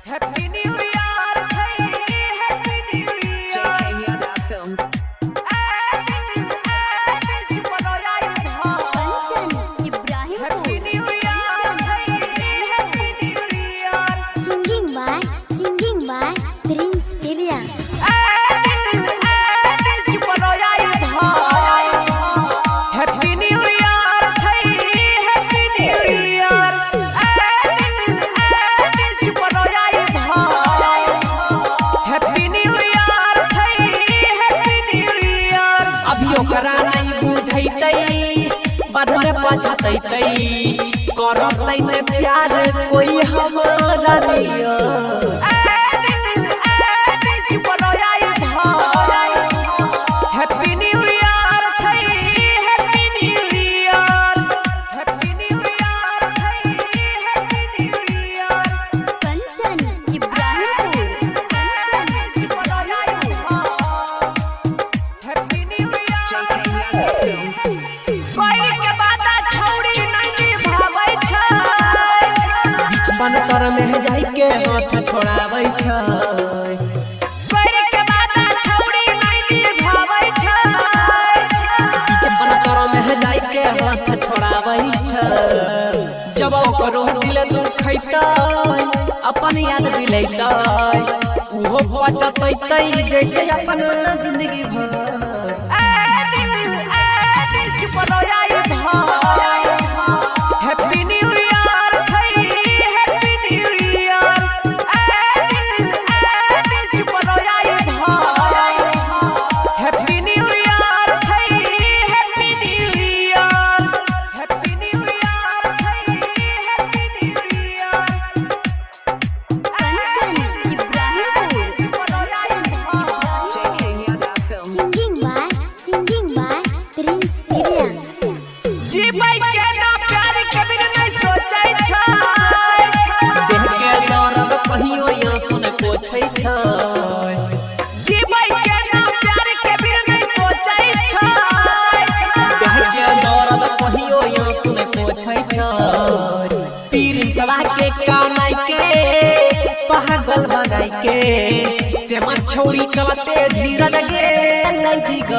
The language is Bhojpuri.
Happy new year happy new year Films. Kanchan Ibrahimpur happy new year happy new year singing by Prince Piriya happy new year happy new year happy new year happy new year अभी ओकरा नहीं बुझैतै बाद में पछतैतै करतै में प्यार कोई हमारा दिया happy new year happy new year happy new year happy new year Kanchan Ibrahimpur happy new year कोई के बात छौड़ी नहीं भाबै छै बन कर में जाई के हाथ छोड़ाबै छै कोई के बात छौड़ी नहीं भाबै छै बन कर में जाई के हाथ छोड़ाबै छै जब ओकरो दिल दुखैतै अपन याद दिलैतै उहो पछतैतै जैसे अपन जिंदगी भर happy new year happy new year happy new year happy new year happy new year happy new year Kanchan Ibrahimpur singing by Prince Piriya जीबै के ना प्यार के बिन नहीं सोचै छै देह के दर्द कहियो या सुन पोछै छै जीबै के ना प्यार के बिन नहीं सोचै छै देह के दर्द कहियो या सुन पोछै छै पीर सवा के कानाई के पागल बनाई के से छोड़ी चलते धीरज गे लगी ग